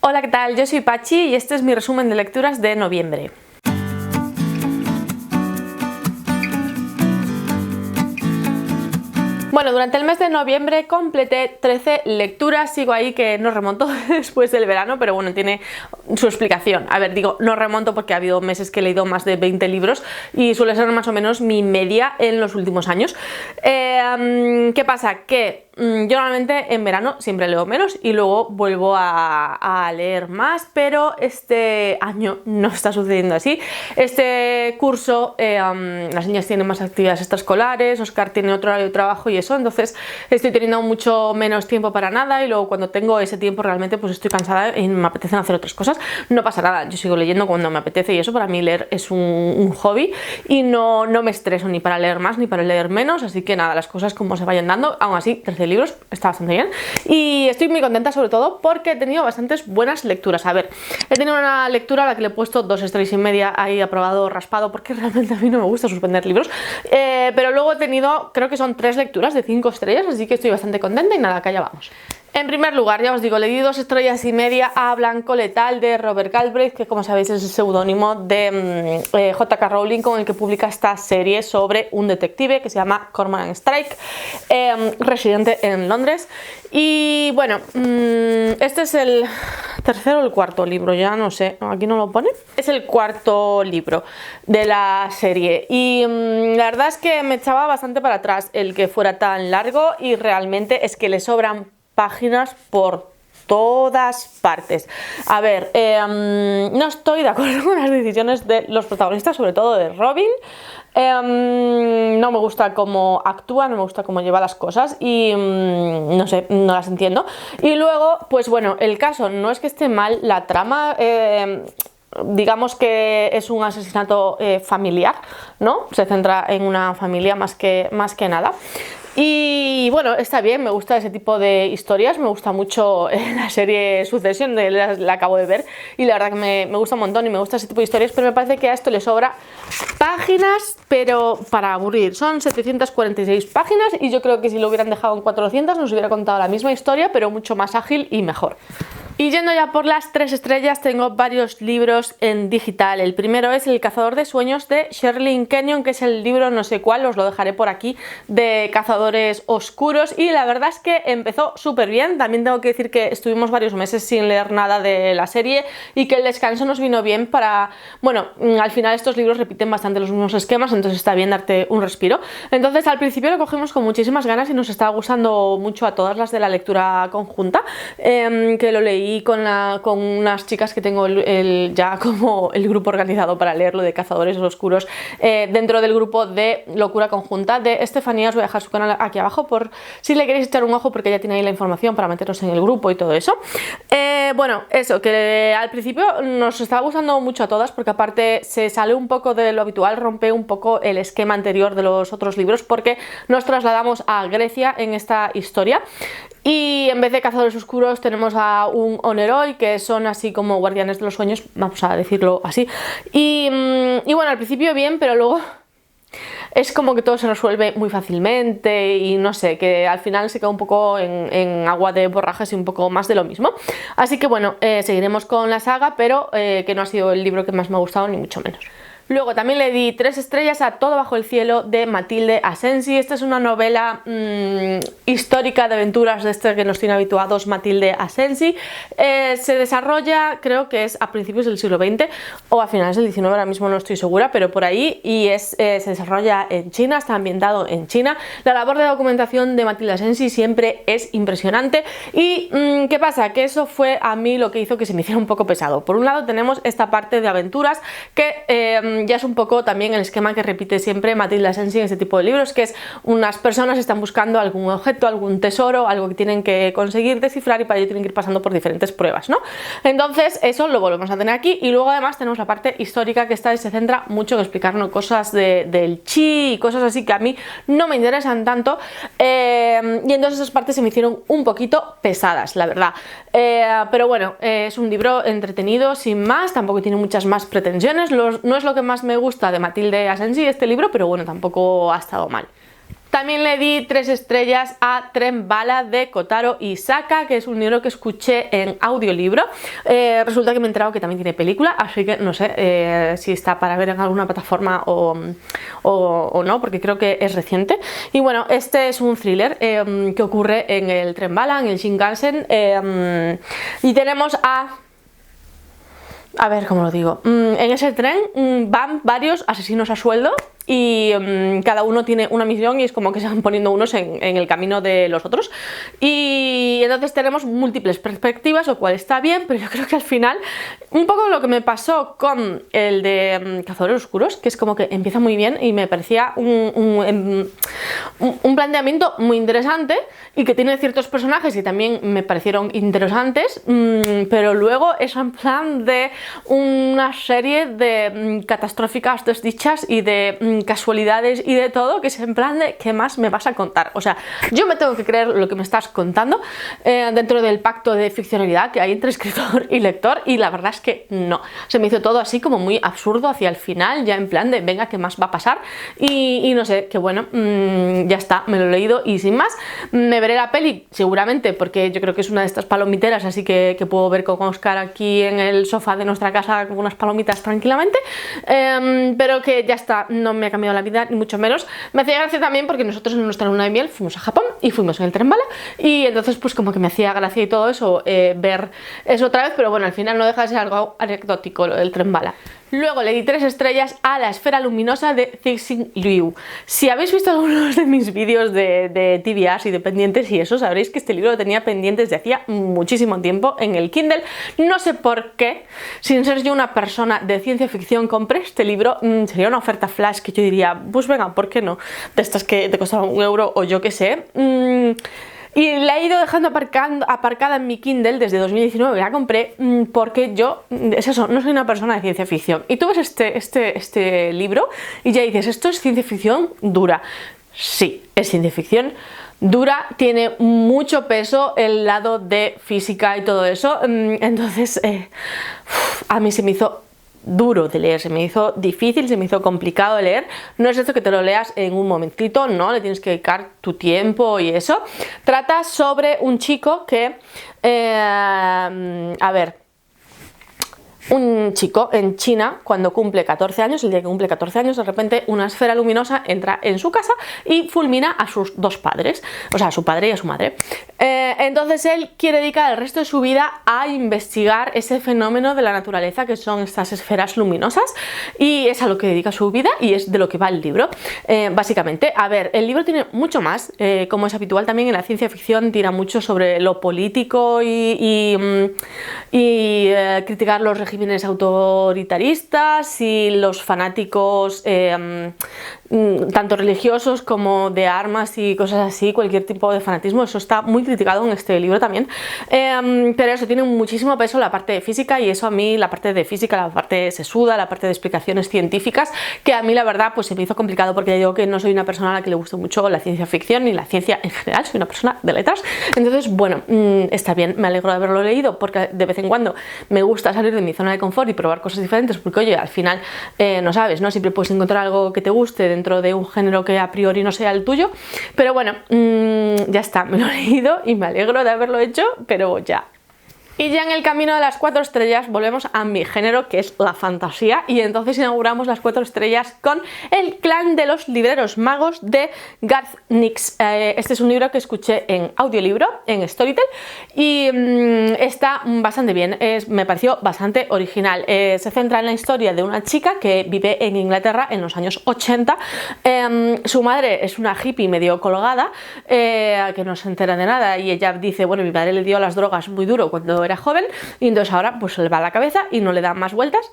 Hola, ¿qué tal? Yo soy Pachi y este es mi resumen de lecturas de noviembre. Bueno, durante el mes de noviembre completé 13 lecturas, sigo ahí que no remonto después del verano, pero bueno, tiene su explicación. A ver, digo, no remonto porque ha habido meses que he leído más de 20 libros y suele ser más o menos mi media en los últimos años. ¿Qué pasa? Que yo normalmente en verano siempre leo menos y luego vuelvo a leer más, pero este año no está sucediendo así. Este curso las niñas tienen más actividades extraescolares, Oscar tiene otro horario de trabajo y eso, entonces estoy teniendo mucho menos tiempo para nada y luego cuando tengo ese tiempo realmente pues estoy cansada y me apetece hacer otras cosas. No pasa nada, yo sigo leyendo cuando me apetece y eso para mí leer es un hobby y no me estreso ni para leer más ni para leer menos, así que nada, las cosas como se vayan dando. Aún así, 13 libros está bastante bien y estoy muy contenta sobre todo porque he tenido bastantes buenas lecturas. A ver, he tenido una lectura a la que le he puesto 2 estrellas y media, ahí aprobado raspado, porque realmente a mí no me gusta suspender libros, pero luego he tenido, creo que son 3 lecturas de 5 estrellas, así que estoy bastante contenta y nada, que allá vamos. En primer lugar, ya os digo, le di 2 estrellas y media a Blanco Letal de Robert Galbraith, que como sabéis es el seudónimo de J.K. Rowling, con el que publica esta serie sobre un detective que se llama Cormoran Strike, residente en Londres. Y bueno, este es el tercero o el cuarto libro, ya no sé, aquí no lo pone. Es el cuarto libro de la serie y la verdad es que me echaba bastante para atrás el que fuera tan largo y realmente es que le sobran páginas por todas partes. A ver, no estoy de acuerdo con las decisiones de los protagonistas, sobre todo de Robin. No me gusta cómo actúa, no me gusta cómo lleva las cosas y no sé, no las entiendo. Y luego, pues bueno, el caso no es que esté mal, la trama digamos que es un asesinato familiar, ¿no? Se centra en una familia más que nada. Y bueno, está bien, me gusta ese tipo de historias, me gusta mucho la serie Succession, la acabo de ver y la verdad que me gusta un montón y me gusta ese tipo de historias, pero me parece que a esto le sobra páginas, pero para aburrir. Son 746 páginas y yo creo que si lo hubieran dejado en 400 nos hubiera contado la misma historia, pero mucho más ágil y mejor. Y yendo ya por las 3 estrellas, tengo varios libros en digital. El primero es El cazador de sueños de Sherrilyn Kenyon, que es el libro no sé cuál, os lo dejaré por aquí, de cazadores oscuros y la verdad es que empezó súper bien. También tengo que decir que estuvimos varios meses sin leer nada de la serie y que el descanso nos vino bien para... Bueno, al final estos libros repiten bastante los mismos esquemas, entonces está bien darte un respiro. Entonces al principio lo cogimos con muchísimas ganas y nos estaba gustando mucho a todas las de la lectura conjunta, que lo leí con unas chicas que tengo ya como el grupo organizado para leerlo de Cazadores Oscuros, dentro del grupo de Locura Conjunta de Estefanía. Os voy a dejar su canal aquí abajo por si le queréis echar un ojo, porque ella tiene ahí la información para meteros en el grupo y todo eso. Bueno, eso, que al principio nos estaba gustando mucho a todas porque aparte se sale un poco de lo habitual, rompe un poco el esquema anterior de los otros libros porque nos trasladamos a Grecia en esta historia. Y en vez de cazadores oscuros tenemos a un Oneroi, que son así como guardianes de los sueños, vamos a decirlo así. Y bueno, al principio bien, pero luego es como que todo se resuelve muy fácilmente y no sé, que al final se queda un poco en agua de borrajas y un poco más de lo mismo. Así que bueno, seguiremos con la saga, pero que no ha sido el libro que más me ha gustado, ni mucho menos. Luego también le di 3 estrellas a Todo bajo el cielo de Matilde Asensi. Esta es una novela histórica de aventuras de este que nos tiene habituados Matilde Asensi. Se desarrolla, creo que es a principios del siglo XX o a finales del XIX, ahora mismo no estoy segura, pero por ahí, y se desarrolla en China, está ambientado en China. La labor de documentación de Matilde Asensi siempre es impresionante y ¿qué pasa? Que eso fue a mí lo que hizo que se me hiciera un poco pesado. Por un lado tenemos esta parte de aventuras que ya es un poco también el esquema que repite siempre Matilde Asensi en este tipo de libros, que es unas personas están buscando algún objeto, algún tesoro, algo que tienen que conseguir descifrar y para ello tienen que ir pasando por diferentes pruebas, ¿no? Entonces eso lo volvemos a tener aquí y luego además tenemos la parte histórica que se centra mucho en explicarnos cosas del chi y cosas así que a mí no me interesan tanto, y entonces esas partes se me hicieron un poquito pesadas, la verdad, pero bueno, es un libro entretenido sin más, tampoco tiene muchas más pretensiones, no es lo que más me gusta de Matilde Asensi este libro, pero bueno, tampoco ha estado mal. También le di 3 estrellas a Tren Bala de Kotaro Isaka, que es un libro que escuché en audiolibro. Resulta que me he enterado que también tiene película, así que no sé si está para ver en alguna plataforma o no, porque creo que es reciente. Y bueno, este es un thriller que ocurre en el Tren Bala, en el Shinkansen, y tenemos a ver cómo lo digo, en ese tren van varios asesinos a sueldo y cada uno tiene una misión y es como que se van poniendo unos en el camino de los otros, y entonces tenemos múltiples perspectivas, lo cual está bien, pero yo creo que al final un poco lo que me pasó con el de Cazadores Oscuros, que es como que empieza muy bien y me parecía un planteamiento muy interesante y que tiene ciertos personajes y también me parecieron interesantes, pero luego es en plan de una serie de catastróficas desdichas y de casualidades y de todo, que es en plan de ¿qué más me vas a contar? O sea, yo me tengo que creer lo que me estás contando dentro del pacto de ficcionalidad que hay entre escritor y lector, y la verdad es que no, se me hizo todo así como muy absurdo hacia el final, ya en plan de venga, ¿qué más va a pasar? Y no sé, que bueno, ya está, me lo he leído y sin más. Me veré la peli seguramente, porque yo creo que es una de estas palomiteras, así que puedo ver con Oscar aquí en el sofá de nuestra casa con unas palomitas tranquilamente, pero que ya está, no me ha cambiado la vida ni mucho menos. Me hacía gracia también porque nosotros en nuestra luna de miel fuimos a Japón y fuimos en el Tren Bala, y entonces pues como que me hacía gracia y todo eso, ver eso otra vez, pero bueno, al final no deja de ser algo anecdótico lo del Tren Bala. Luego le di 3 estrellas a La Esfera Luminosa de Cixin Liu. Si habéis visto algunos de mis vídeos de TBRs y de pendientes y eso, sabréis que este libro lo tenía pendientes de hacía muchísimo tiempo en el Kindle. No sé por qué, sin ser yo una persona de ciencia ficción, compré este libro. Sería una oferta flash que yo diría, pues venga, ¿por qué no? De estas que te costaban 1 euro o yo qué sé. Y la he ido dejando aparcada en mi Kindle desde 2019, la compré porque yo, es eso, no soy una persona de ciencia ficción. Y tú ves este libro y ya dices, ¿esto es ciencia ficción dura? Sí, es ciencia ficción dura, tiene mucho peso el lado de física y todo eso, entonces a mí se me hizo duro de leer, se me hizo difícil, se me hizo complicado de leer. No es esto que te lo leas en un momentito, no, le tienes que dedicar tu tiempo y eso. Trata sobre un chico que, a ver, un chico en China, cuando cumple 14 años, el día que cumple 14 años, de repente una esfera luminosa entra en su casa y fulmina a sus 2 padres, o sea, a su padre y a su madre. Entonces él quiere dedicar el resto de su vida a investigar ese fenómeno de la naturaleza que son estas esferas luminosas, y es a lo que dedica su vida y es de lo que va el libro, básicamente. A ver, el libro tiene mucho más, como es habitual también en la ciencia ficción, tira mucho sobre lo político y criticar los regímenes autoritaristas y los fanáticos tanto religiosos como de armas y cosas así, cualquier tipo de fanatismo, eso está muy criticado en este libro también, pero eso tiene muchísimo peso la parte de física, y eso a mí, la parte de física, la parte sesuda, la parte de explicaciones científicas, que a mí la verdad pues se me hizo complicado, porque ya digo que no soy una persona a la que le guste mucho la ciencia ficción ni la ciencia en general, soy una persona de letras. Entonces bueno, está bien, me alegro de haberlo leído, porque de vez en cuando me gusta salir de mi zona de confort y probar cosas diferentes, porque oye, al final no sabes, ¿no? Siempre puedes encontrar algo que te guste dentro de un género que a priori no sea el tuyo, pero bueno, ya está, me lo he leído y me alegro de haberlo hecho, pero ya. Y ya en el camino de las 4 estrellas volvemos a mi género, que es la fantasía, y entonces inauguramos las 4 estrellas con El Clan de los Libreros Magos de Garth Nix. Este es un libro que escuché en audiolibro, en Storytel, y está bastante bien, me pareció bastante original. Se centra en la historia de una chica que vive en Inglaterra en los años 80. Su madre es una hippie medio colgada, que no se entera de nada, y ella dice, bueno, mi padre le dio las drogas muy duro cuando era joven, y entonces ahora pues se le va a la cabeza y no le da más vueltas.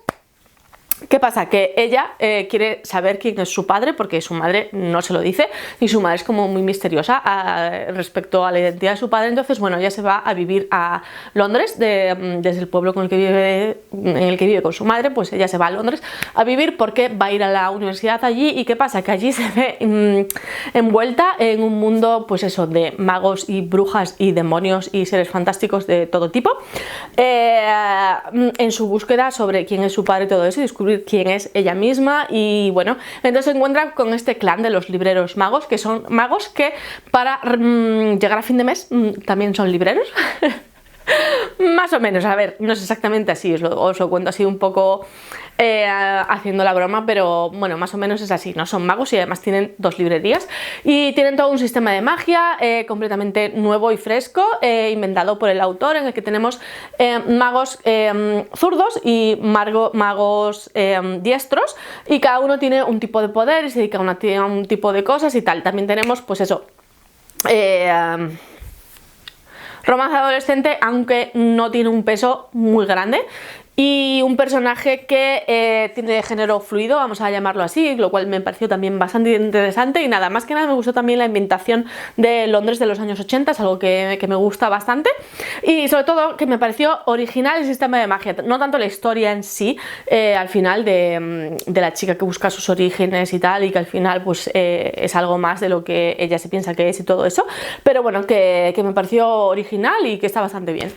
¿Qué pasa? Que ella quiere saber quién es su padre, porque su madre no se lo dice, y su madre es como muy misteriosa respecto a la identidad de su padre. Entonces bueno, ella se va a vivir a Londres, desde el pueblo en el que vive con su madre, pues ella se va a Londres a vivir porque va a ir a la universidad allí. ¿Y qué pasa? Que allí se ve envuelta en un mundo, pues eso, de magos y brujas y demonios y seres fantásticos de todo tipo. En su búsqueda sobre quién es su padre y todo eso, descubre descubrir quién es ella misma. Y bueno, entonces se encuentra con este clan de los libreros magos, que son magos que para llegar a fin de mes también son libreros. Más o menos, a ver, no es exactamente así, os lo cuento así un poco haciendo la broma, pero bueno, más o menos es así, ¿no? Son magos y además tienen 2 librerías y tienen todo un sistema de magia completamente nuevo y fresco, inventado por el autor, en el que tenemos magos zurdos y magos diestros, y cada uno tiene un tipo de poder y se dedica a un tipo de cosas y tal. También tenemos, pues eso, romance adolescente, aunque no tiene un peso muy grande, y un personaje que tiene género fluido, vamos a llamarlo así, lo cual me pareció también bastante interesante. Y nada, más que nada me gustó también la ambientación de Londres de los años 80, es algo que me gusta bastante, y sobre todo que me pareció original el sistema de magia, no tanto la historia en sí, al final de la chica que busca sus orígenes y tal, y que al final pues es algo más de lo que ella se piensa que es y todo eso, pero bueno, que me pareció original y que está bastante bien.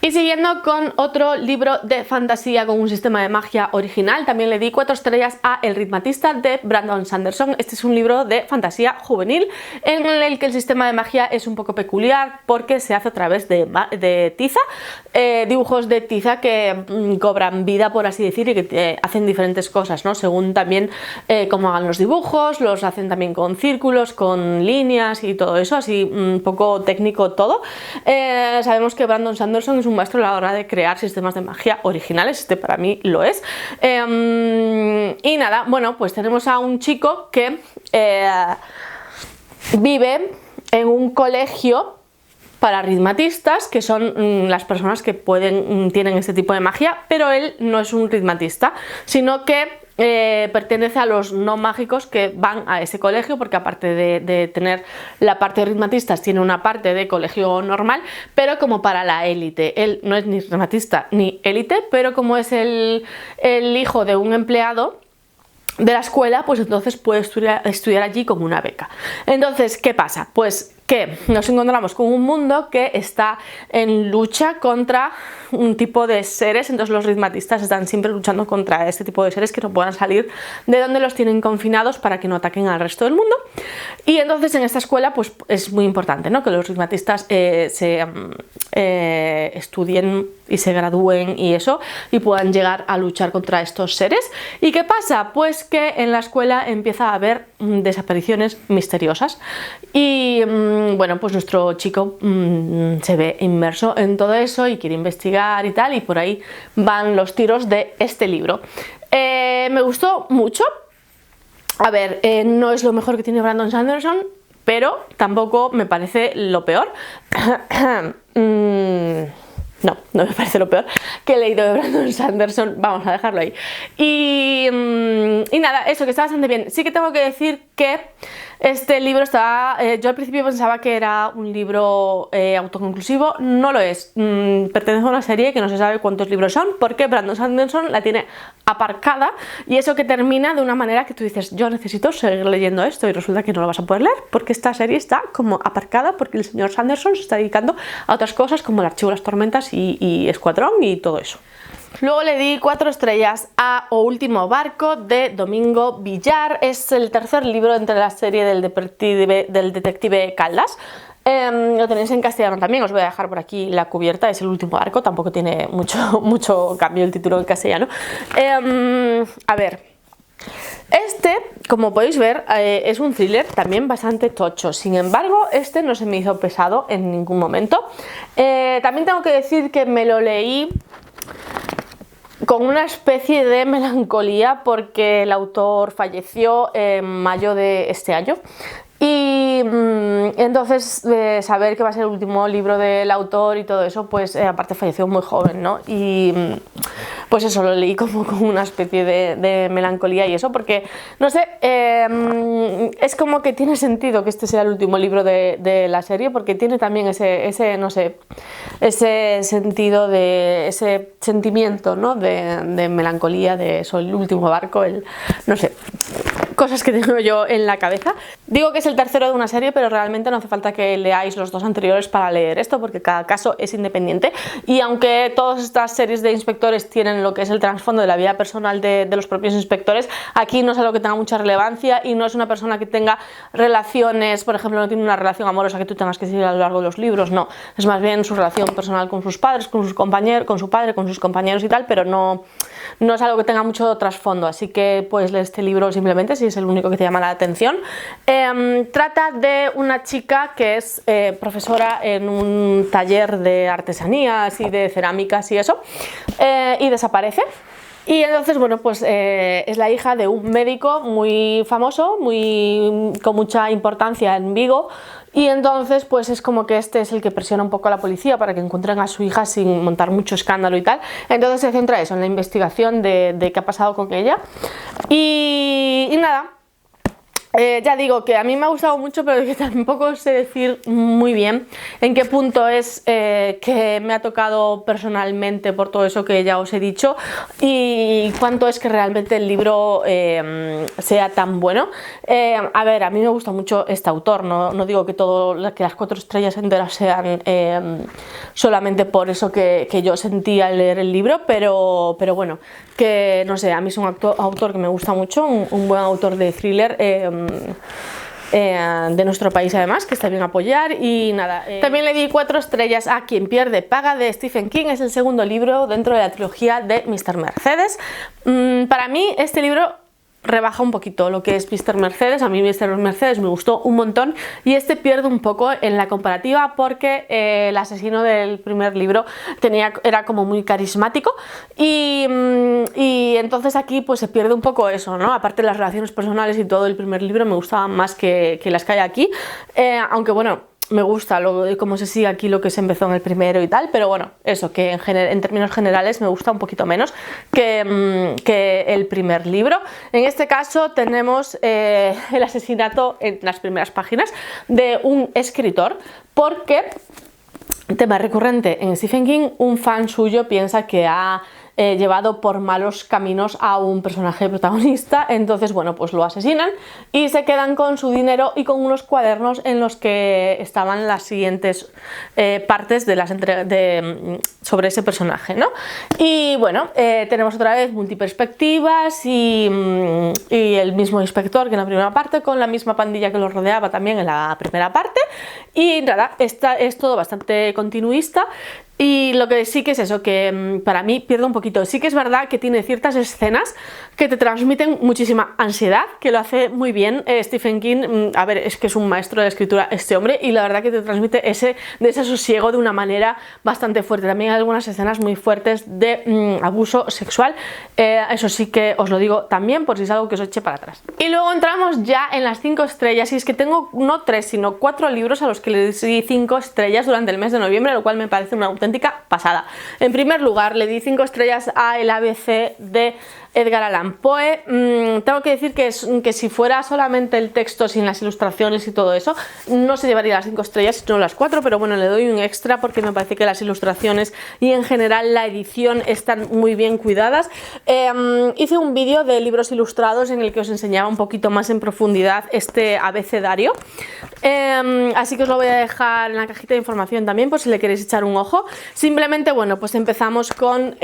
Y siguiendo con otro libro de fantasía con un sistema de magia original, también le di 4 estrellas a El ritmatista de Brandon Sanderson. Este es un libro de fantasía juvenil en el que el sistema de magia es un poco peculiar porque se hace a través de tiza, dibujos de tiza que cobran vida, por así decir, y que hacen diferentes cosas, ¿no? Según también cómo hagan los dibujos, los hacen también con círculos, con líneas y todo eso, así un poco técnico todo. Sabemos que Brandon Sanderson es un maestro a la hora de crear sistemas de magia originales, este para mí lo es. Y nada, bueno, pues tenemos a un chico que vive en un colegio para ritmatistas, que son las personas que tienen este tipo de magia, pero él no es un ritmatista, sino que pertenece a los no mágicos que van a ese colegio, porque aparte de tener la parte de ritmatistas, tiene una parte de colegio normal, pero como para la élite. Él no es ni ritmatista ni élite, pero como es el hijo de un empleado de la escuela, pues entonces puede estudiar allí como una beca. Entonces, ¿qué pasa? Pues que nos encontramos con un mundo que está en lucha contra un tipo de seres. Entonces los ritmatistas están siempre luchando contra este tipo de seres que no puedan salir de donde los tienen confinados para que no ataquen al resto del mundo. Y entonces en esta escuela pues es muy importante, ¿no?, que los ritmatistas estudien y se gradúen y eso, y puedan llegar a luchar contra estos seres. ¿Y qué pasa? Pues que en la escuela empieza a haber desapariciones misteriosas y bueno, pues nuestro chico se ve inmerso en todo eso y quiere investigar y tal, y por ahí van los tiros de este libro. Me gustó mucho. A ver, no es lo mejor que tiene Brandon Sanderson, pero tampoco me parece lo peor. No me parece lo peor que he leído de Brandon Sanderson, vamos a dejarlo ahí. Y nada, eso, que está bastante bien. Sí que tengo que decir que este libro está... yo al principio pensaba que era un libro autoconclusivo, no lo es. Pertenece a una serie que no se sabe cuántos libros son, porque Brandon Sanderson la tiene aparcada, y eso que termina de una manera que tú dices, yo necesito seguir leyendo esto, y resulta que no lo vas a poder leer porque esta serie está como aparcada porque el señor Sanderson se está dedicando a otras cosas como El archivo de las tormentas y Escuadrón y todo eso. Luego le di 4 estrellas a O último barco de Domingo Villar. Es el tercer libro entre la serie del detective Caldas. Lo tenéis en castellano también, os voy a dejar por aquí la cubierta. Es El último barco, tampoco tiene mucho cambio el título en castellano. A ver, este, como podéis ver, es un thriller también bastante tocho. Sin embargo, este no se me hizo pesado en ningún momento. También tengo que decir que me lo leí con una especie de melancolía porque el autor falleció en mayo de este año. Y entonces saber que va a ser el último libro del autor y todo eso, pues aparte falleció muy joven, ¿no? Y pues eso, lo leí como con una especie de melancolía y eso, porque, no sé, es como que tiene sentido que este sea el último libro de la serie, porque tiene también no sé, ese sentido ese sentimiento, ¿no?, de melancolía, de eso, el último barco, no sé, cosas que tengo yo en la cabeza. Digo que es el tercero de una serie, pero realmente no hace falta que leáis los 2 anteriores para leer esto, porque cada caso es independiente. Y aunque todas estas series de inspectores tienen lo que es el trasfondo de la vida personal de los propios inspectores, aquí no es algo que tenga mucha relevancia y no es una persona que tenga relaciones, por ejemplo, no tiene una relación amorosa que tú tengas que seguir a lo largo de los libros, no. Es más bien su relación personal con sus padres, con sus compañeros, con su padre, con sus compañeros y tal, pero no es algo que tenga mucho trasfondo, así que puedes leer este libro simplemente si es el único que te llama la atención. Trata de una chica que es profesora en un taller de artesanías y de cerámicas y eso, y desaparece. Y entonces, bueno, pues es la hija de un médico muy famoso, con mucha importancia en Vigo, y entonces pues es como que este es el que presiona un poco a la policía para que encuentren a su hija sin montar mucho escándalo y tal. Entonces se centra eso, en la investigación de qué ha pasado con ella. Y nada. Ya digo que a mí me ha gustado mucho, pero que tampoco sé decir muy bien en qué punto es que me ha tocado personalmente por todo eso que ya os he dicho y cuánto es que realmente el libro sea tan bueno. A ver, a mí me gusta mucho este autor, no digo que que las 4 estrellas enteras sean solamente por eso que yo sentí al leer el libro, pero bueno, que no sé, a mí es un autor que me gusta mucho, un buen autor de thriller de nuestro país además, que está bien apoyar. Y nada, también le di 4 estrellas a Quien pierde paga, de Stephen King. Es el segundo libro dentro de la trilogía de Mr. Mercedes. Para mí este libro rebaja un poquito lo que es Mr. Mercedes. A mí Mr. Mercedes me gustó un montón y este pierde un poco en la comparativa porque el asesino del primer libro era como muy carismático y entonces aquí pues se pierde un poco eso, ¿no? Aparte de las relaciones personales y todo, el primer libro me gustaban más que las que hay aquí, aunque bueno, me gusta cómo se sigue aquí lo que se empezó en el primero y tal, pero bueno, eso, que en términos generales me gusta un poquito menos que el primer libro. En este caso tenemos el asesinato en las primeras páginas de un escritor, porque, tema recurrente en Stephen King, un fan suyo piensa que ha llevado por malos caminos a un personaje protagonista, entonces bueno, pues lo asesinan y se quedan con su dinero y con unos cuadernos en los que estaban las siguientes partes sobre ese personaje, ¿no? Y bueno, tenemos otra vez multiperspectivas y el mismo inspector que en la primera parte, con la misma pandilla que lo rodeaba también en la primera parte, y nada, es todo bastante continuista. Y lo que sí que es eso, que para mí pierde un poquito. Sí que es verdad que tiene ciertas escenas que te transmiten muchísima ansiedad, que lo hace muy bien Stephen King. A ver, es que es un maestro de la escritura este hombre, y la verdad que te transmite ese desasosiego de una manera bastante fuerte. También hay algunas escenas muy fuertes de abuso sexual, eso sí que os lo digo también por si es algo que os eche para atrás. Y luego entramos ya en las 5 estrellas, y es que tengo no 3 sino 4 libros a los que le di 5 estrellas durante el mes de noviembre, lo cual me parece una auténtica pasada. En primer lugar, le di 5 estrellas a El ABC de Edgar Allan Poe. Tengo que decir que si fuera solamente el texto sin las ilustraciones y todo eso, no se llevaría las 5 estrellas sino las 4, pero bueno, le doy un extra porque me parece que las ilustraciones y en general la edición están muy bien cuidadas. Hice un vídeo de libros ilustrados en el que os enseñaba un poquito más en profundidad este abecedario, así que os lo voy a dejar en la cajita de información también por si le queréis echar un ojo. Simplemente, bueno, pues empezamos con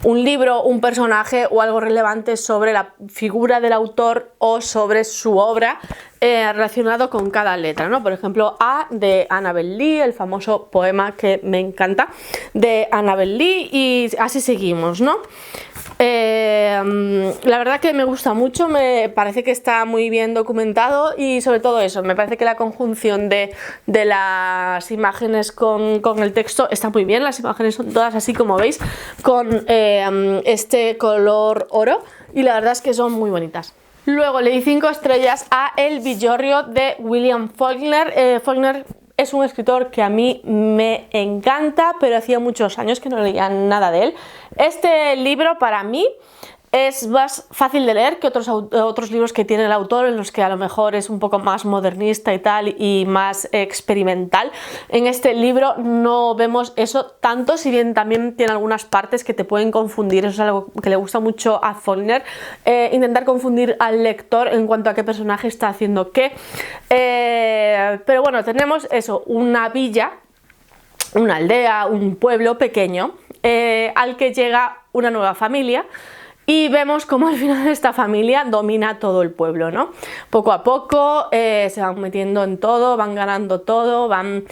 un libro, un personaje o algo relevante sobre la figura del autor o sobre su obra relacionado con cada letra, ¿no? Por ejemplo, A de Annabel Lee, el famoso poema que me encanta de Annabel Lee, y así seguimos, ¿no? La verdad que me gusta mucho, me parece que está muy bien documentado y sobre todo eso, me parece que la conjunción de las imágenes con el texto está muy bien. Las imágenes son todas así como veis, con este color oro, y la verdad es que son muy bonitas. Luego le di 5 estrellas a El Villorrio de William Faulkner. Faulkner es un escritor que a mí me encanta, pero hacía muchos años que no leía nada de él. Este libro para mí Es más fácil de leer que otros libros que tiene el autor, en los que a lo mejor es un poco más modernista y tal, y más experimental. En este libro no vemos eso tanto, si bien también tiene algunas partes que te pueden confundir. Eso es algo que le gusta mucho a Faulkner, intentar confundir al lector en cuanto a qué personaje está haciendo qué. Pero bueno, tenemos eso, una villa, una aldea, un pueblo pequeño, al que llega una nueva familia. Y vemos cómo al final esta familia domina todo el pueblo, ¿no? Poco a poco se van metiendo en todo, van ganando todo, van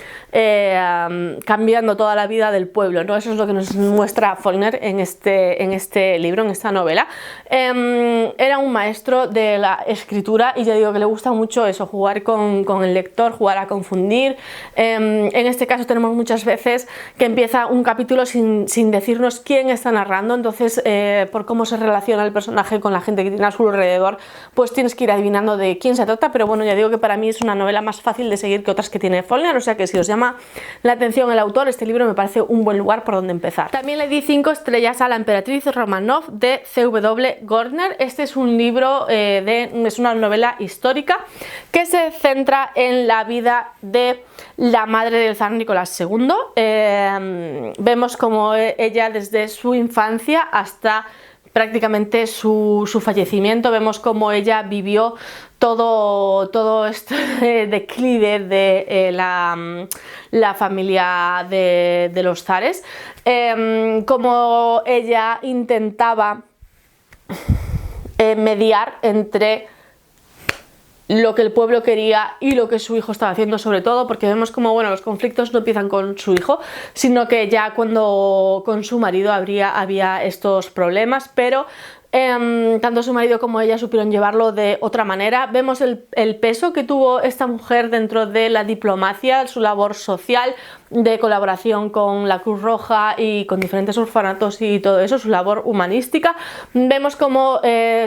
cambiando toda la vida del pueblo, ¿no? Eso es lo que nos muestra Faulkner en este libro, en esta novela. Era un maestro de la escritura y ya digo que le gusta mucho eso, jugar con el lector, jugar a confundir. En este caso tenemos muchas veces que empieza un capítulo sin decirnos quién está narrando, entonces por cómo se relaciona el personaje con la gente que tiene a su alrededor, pues tienes que ir adivinando de quién se trata. Pero bueno, ya digo que para mí es una novela más fácil de seguir que otras que tiene Faulkner, o sea que si os llama la atención el autor, este libro me parece un buen lugar por donde empezar. También le di 5 estrellas a La emperatriz Románov de C.W. Gardner. Este es un libro, es una novela histórica que se centra en la vida de la madre del zar Nicolás II. Vemos como ella desde su infancia hasta prácticamente su fallecimiento, vemos cómo ella vivió todo este declive de la familia de los zares, cómo ella intentaba mediar entre lo que el pueblo quería y lo que su hijo estaba haciendo, sobre todo porque vemos como, bueno, los conflictos no empiezan con su hijo, sino que ya cuando con su marido había estos problemas, pero tanto su marido como ella supieron llevarlo de otra manera. Vemos el peso que tuvo esta mujer dentro de la diplomacia, su labor social de colaboración con la Cruz Roja y con diferentes orfanatos y todo eso, su labor humanística. Vemos cómo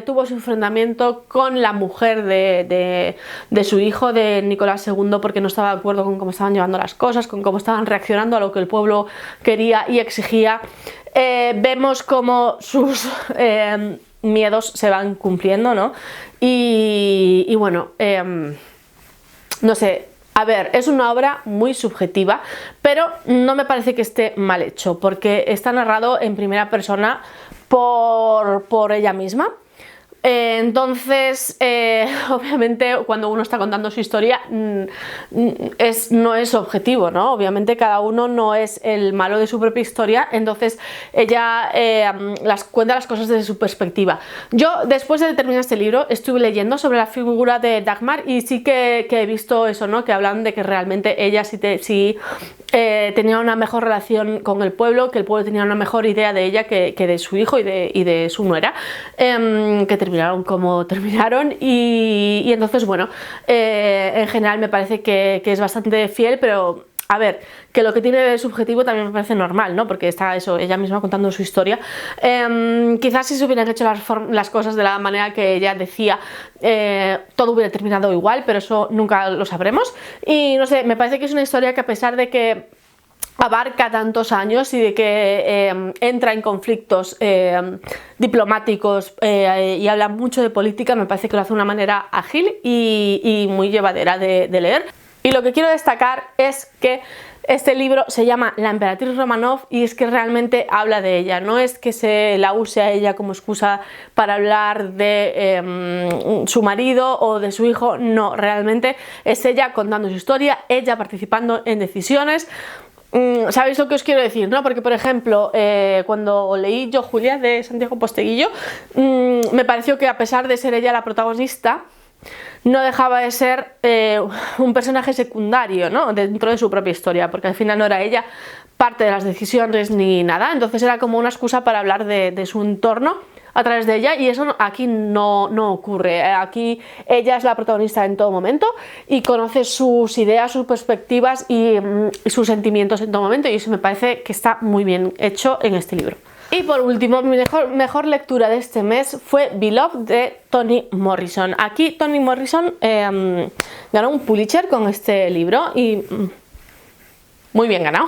tuvo su enfrentamiento con la mujer de su hijo, de Nicolás II, porque no estaba de acuerdo con cómo estaban llevando las cosas, con cómo estaban reaccionando a lo que el pueblo quería y exigía. Vemos cómo sus miedos se van cumpliendo, ¿no? Y bueno, no sé, a ver, es una obra muy subjetiva, pero no me parece que esté mal hecho, porque está narrado en primera persona por ella misma. Entonces, obviamente cuando uno está contando su historia no es objetivo, ¿no? Obviamente cada uno no es el malo de su propia historia, entonces ella cuenta las cosas desde su perspectiva. Yo, después de terminar este libro, estuve leyendo sobre la figura de Dagmar y sí que he visto eso, ¿no? Que hablan de que realmente ella sí tenía una mejor relación con el pueblo, que el pueblo tenía una mejor idea de ella que de su hijo y de su nuera, que terminaron como terminaron y entonces bueno, en general me parece que es bastante fiel, pero a ver, que lo que tiene de subjetivo también me parece normal, ¿no? Porque está eso, ella misma contando su historia. Quizás si se hubieran hecho las cosas de la manera que ella decía, todo hubiera terminado igual, pero eso nunca lo sabremos. Y no sé, me parece que es una historia que, a pesar de que abarca tantos años y de que entra en conflictos diplomáticos y habla mucho de política, me parece que lo hace de una manera ágil y muy llevadera de leer. Y lo que quiero destacar es que este libro se llama La emperatriz Románov y es que realmente habla de ella, no es que se la use a ella como excusa para hablar de su marido o de su hijo, no, realmente es ella contando su historia, ella participando en decisiones. ¿Sabéis lo que os quiero decir, no? Porque, por ejemplo, cuando leí Yo, Julia, de Santiago Posteguillo, me pareció que, a pesar de ser ella la protagonista, no dejaba de ser un personaje secundario, ¿no? Dentro de su propia historia, porque al final no era ella parte de las decisiones ni nada, entonces era como una excusa para hablar de su entorno a través de ella, y eso aquí no ocurre. Aquí ella es la protagonista en todo momento y conoce sus ideas, sus perspectivas y sus sentimientos en todo momento, y eso me parece que está muy bien hecho en este libro. Y por último, mi mejor lectura de este mes fue Beloved de Toni Morrison. Aquí Toni Morrison ganó un Pulitzer con este libro y muy bien ganado.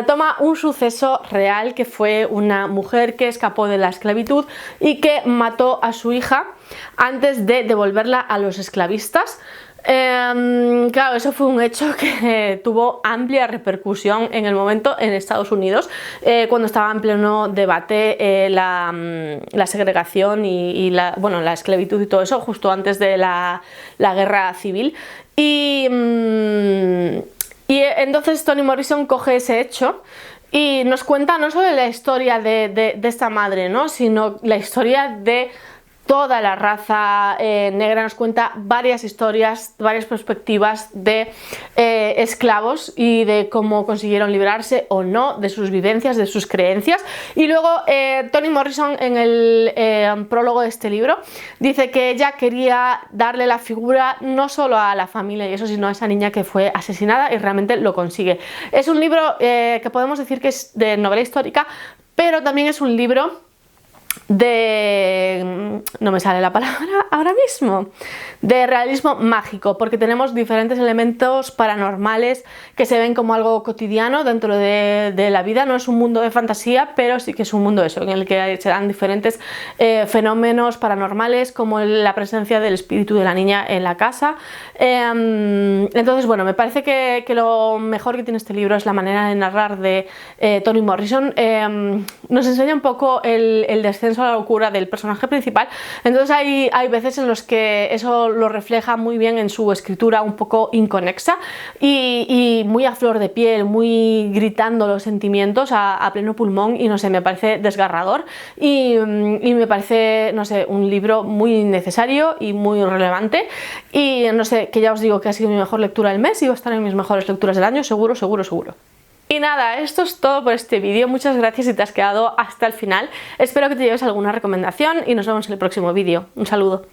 toma un suceso real que fue una mujer que escapó de la esclavitud y que mató a su hija antes de devolverla a los esclavistas. Claro, eso fue un hecho que tuvo amplia repercusión en el momento en Estados Unidos, cuando estaba en pleno debate la segregación y la esclavitud y todo eso, justo antes de la guerra civil. Y entonces Toni Morrison coge ese hecho y nos cuenta no solo la historia de esta madre, ¿no?, sino la historia de toda la raza negra. Nos cuenta varias historias, varias perspectivas de esclavos y de cómo consiguieron librarse o no de sus vivencias, de sus creencias. Y luego Toni Morrison, en el prólogo de este libro, dice que ella quería darle la figura no solo a la familia y eso, sino a esa niña que fue asesinada, y realmente lo consigue. Es un libro que podemos decir que es de novela histórica, pero también es un libro no me sale la palabra ahora mismo, de realismo mágico, porque tenemos diferentes elementos paranormales que se ven como algo cotidiano dentro de la vida. No es un mundo de fantasía, pero sí que es un mundo en el que se dan diferentes fenómenos paranormales, como la presencia del espíritu de la niña en la casa. Entonces, bueno, me parece que lo mejor que tiene este libro es la manera de narrar de Toni Morrison. Nos enseña un poco el descenso a la locura del personaje principal. Entonces hay veces en los que eso lo refleja muy bien en su escritura, un poco inconexa y muy a flor de piel, muy gritando los sentimientos a pleno pulmón, y no sé, me parece desgarrador y me parece, no sé, un libro muy necesario y muy relevante, y no sé, que ya os digo que ha sido mi mejor lectura del mes y va a estar en mis mejores lecturas del año, seguro, seguro, seguro. Y nada, esto es todo por este vídeo. Muchas gracias si te has quedado hasta el final. Espero que te lleves alguna recomendación y nos vemos en el próximo vídeo. Un saludo.